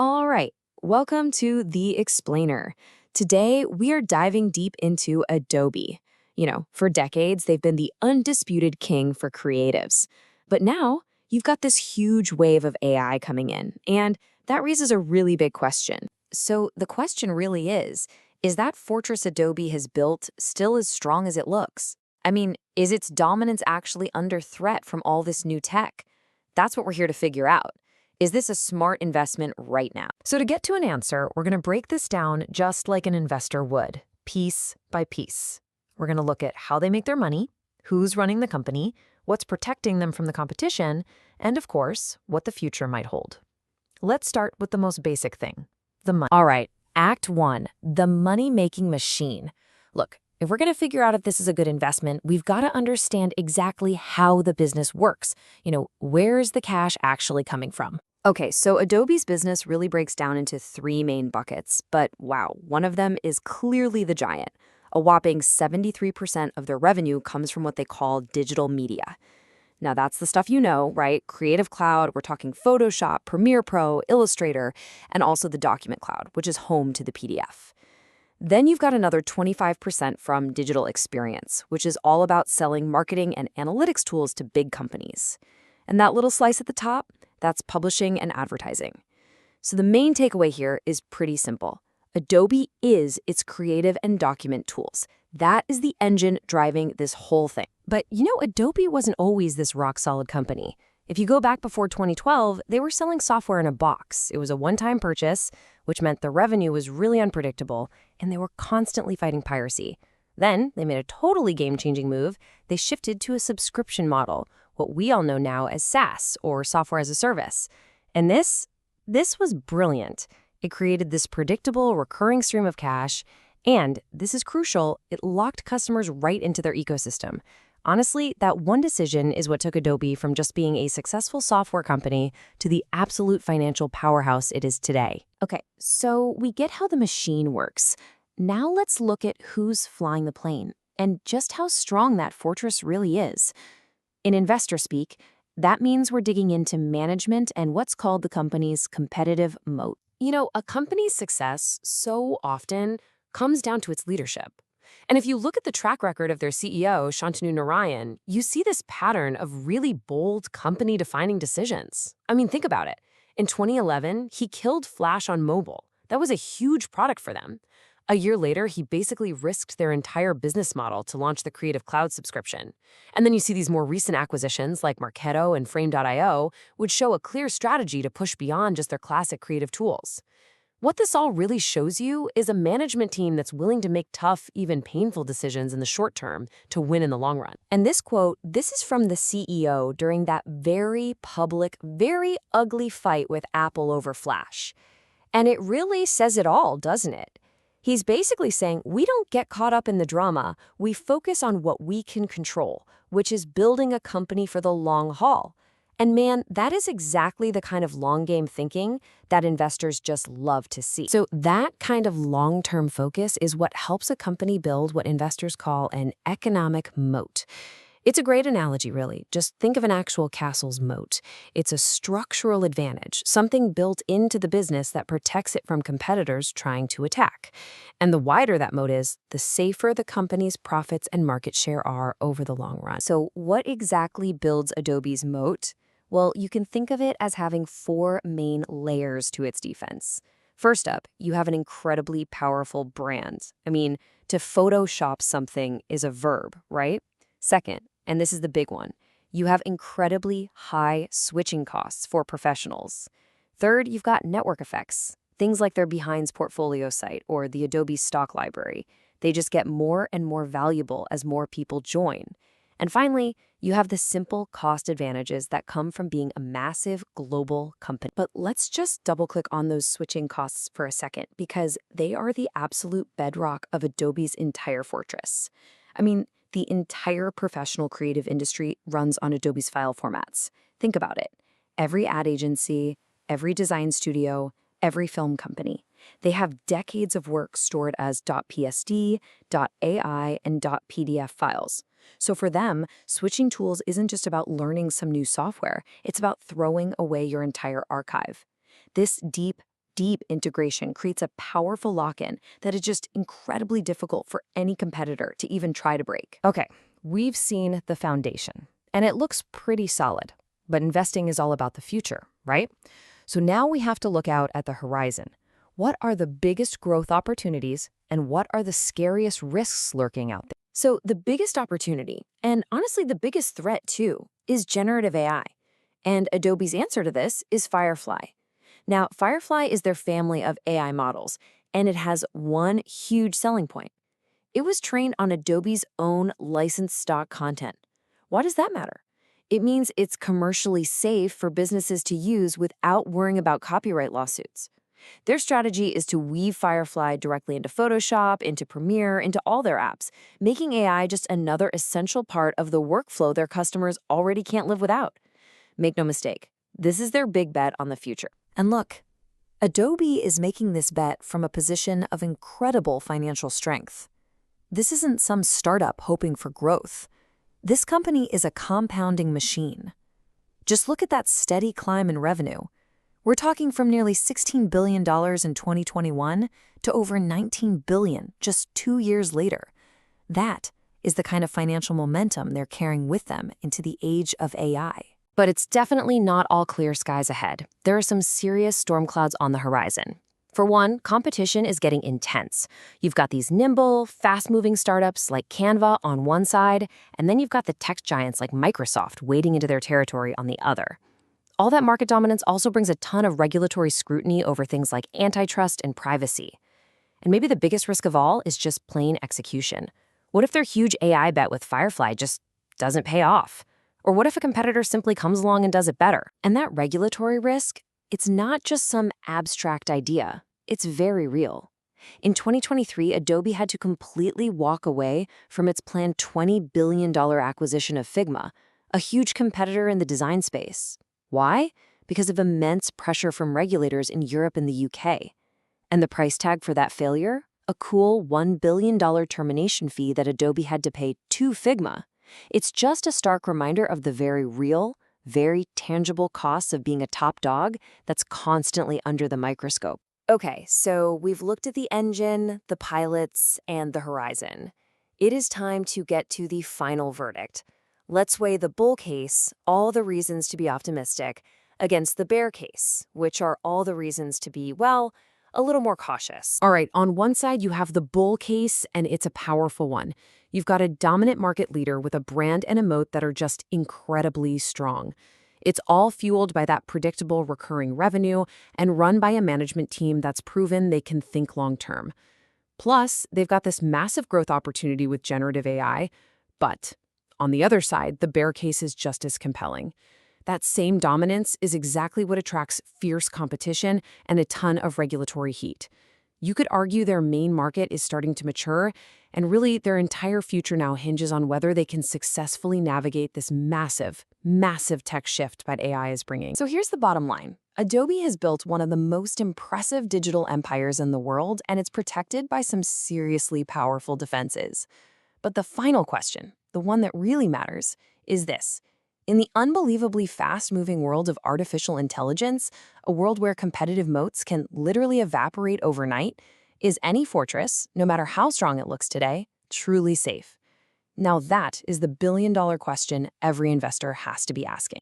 All right, welcome to The Explainer. Today, we are diving deep into Adobe. For decades, they've been the undisputed king for creatives. But now, you've got this huge wave of AI coming in, and that raises a really big question. So, the question really is that fortress Adobe has built still as strong as it looks? I mean, is its dominance actually under threat from all this new tech? That's what we're here to figure out. Is this a smart investment right now? So to get to an answer, we're going to break this down just like an investor would, piece by piece. We're going to look at how they make their money, who's running the company, what's protecting them from the competition, and of course, what the future might hold. Let's start with the most basic thing, the money. All right, Act 1, the money-making machine. Look, if we're going to figure out if this is a good investment, we've got to understand exactly how the business works. Where is the cash actually coming from? Okay, so Adobe's business really breaks down into three main buckets, but wow, one of them is clearly the giant. A whopping 73% of their revenue comes from what they call digital media. Now that's the stuff you know, right? Creative Cloud, we're talking Photoshop, Premiere Pro, Illustrator, and also the Document Cloud, which is home to the PDF. Then you've got another 25% from digital experience, which is all about selling marketing and analytics tools to big companies. And that little slice at the top, that's publishing and advertising. So the main takeaway here is pretty simple. Adobe is its creative and document tools. That is the engine driving this whole thing. But Adobe wasn't always this rock-solid company. If you go back before 2012, they were selling software in a box. It was a one-time purchase, which meant the revenue was really unpredictable, and they were constantly fighting piracy. Then they made a totally game-changing move. They shifted to a subscription model, what we all know now as SaaS, or software as a service. And this was brilliant. It created this predictable, recurring stream of cash, and, this is crucial, it locked customers right into their ecosystem. Honestly, that one decision is what took Adobe from just being a successful software company to the absolute financial powerhouse it is today. Okay, so we get how the machine works. Now let's look at who's flying the plane and just how strong that fortress really is. In investor speak, that means we're digging into management and what's called the company's competitive moat. A company's success so often comes down to its leadership. And if you look at the track record of their CEO, Shantanu Narayan, you see this pattern of really bold company-defining decisions. I mean, think about it. In 2011, he killed Flash on mobile. That was a huge product for them. A year later, he basically risked their entire business model to launch the Creative Cloud subscription. And then you see these more recent acquisitions like Marketo and Frame.io, which show a clear strategy to push beyond just their classic creative tools. What this all really shows you is a management team that's willing to make tough, even painful decisions in the short term to win in the long run. And this quote, this is from the CEO during that very public, very ugly fight with Apple over Flash. And it really says it all, doesn't it? He's basically saying, we don't get caught up in the drama, we focus on what we can control, which is building a company for the long haul. And man, that is exactly the kind of long-game thinking that investors just love to see. So that kind of long-term focus is what helps a company build what investors call an economic moat. It's a great analogy, really. Just think of an actual castle's moat. It's a structural advantage, something built into the business that protects it from competitors trying to attack. And the wider that moat is, the safer the company's profits and market share are over the long run. So what exactly builds Adobe's moat? Well, you can think of it as having four main layers to its defense. First up, you have an incredibly powerful brand. I mean, to Photoshop something is a verb, right? Second, and this is the big one, you have incredibly high switching costs for professionals. Third, you've got network effects, things like their Behind's portfolio site or the Adobe stock library. They just get more and more valuable as more people join. And finally, you have the simple cost advantages that come from being a massive global company. But let's just double-click on those switching costs for a second, because they are the absolute bedrock of Adobe's entire fortress. I mean, the entire professional creative industry runs on Adobe's file formats. Think about it. Every ad agency, every design studio, every film company. They have decades of work stored as .psd, .ai, and .pdf files. So for them, switching tools isn't just about learning some new software, it's about throwing away your entire archive. This deep deep integration creates a powerful lock-in that is just incredibly difficult for any competitor to even try to break. Okay, we've seen the foundation, and it looks pretty solid. But investing is all about the future, right? So now we have to look out at the horizon. What are the biggest growth opportunities, and what are the scariest risks lurking out there? So the biggest opportunity, and honestly the biggest threat too, is generative AI. And Adobe's answer to this is Firefly. Now, Firefly is their family of AI models, and it has one huge selling point. It was trained on Adobe's own licensed stock content. Why does that matter? It means it's commercially safe for businesses to use without worrying about copyright lawsuits. Their strategy is to weave Firefly directly into Photoshop, into Premiere, into all their apps, making AI just another essential part of the workflow their customers already can't live without. Make no mistake, this is their big bet on the future. And look, Adobe is making this bet from a position of incredible financial strength. This isn't some startup hoping for growth. This company is a compounding machine. Just look at that steady climb in revenue. We're talking from nearly $16 billion in 2021 to over $19 billion just 2 years later. That is the kind of financial momentum they're carrying with them into the age of AI. But it's definitely not all clear skies ahead. There are some serious storm clouds on the horizon. For one, competition is getting intense. You've got these nimble, fast-moving startups like Canva on one side, and then you've got the tech giants like Microsoft wading into their territory on the other. All that market dominance also brings a ton of regulatory scrutiny over things like antitrust and privacy. And maybe the biggest risk of all is just plain execution. What if their huge AI bet with Firefly just doesn't pay off? Or what if a competitor simply comes along and does it better? And that regulatory risk, it's not just some abstract idea. It's very real. In 2023, Adobe had to completely walk away from its planned $20 billion acquisition of Figma, a huge competitor in the design space. Why? Because of immense pressure from regulators in Europe and the UK. And the price tag for that failure? A cool $1 billion termination fee that Adobe had to pay to Figma. It's just a stark reminder of the very real, very tangible costs of being a top dog that's constantly under the microscope. Okay, so we've looked at the engine, the pilots, and the horizon. It is time to get to the final verdict. Let's weigh the bull case, all the reasons to be optimistic, against the bear case, which are all the reasons to be, well, a little more cautious. All right, on one side, you have the bull case, and it's a powerful one. You've got a dominant market leader with a brand and a moat that are just incredibly strong. It's all fueled by that predictable recurring revenue and run by a management team that's proven they can think long-term. Plus, they've got this massive growth opportunity with generative AI, but on the other side, the bear case is just as compelling. That same dominance is exactly what attracts fierce competition and a ton of regulatory heat. You could argue their main market is starting to mature, and really their entire future now hinges on whether they can successfully navigate this massive, massive tech shift that AI is bringing. So here's the bottom line. Adobe has built one of the most impressive digital empires in the world, and it's protected by some seriously powerful defenses. But the final question, the one that really matters, is this. In the unbelievably fast-moving world of artificial intelligence, a world where competitive moats can literally evaporate overnight, is any fortress, no matter how strong it looks today, truly safe? Now that is the billion-dollar question every investor has to be asking.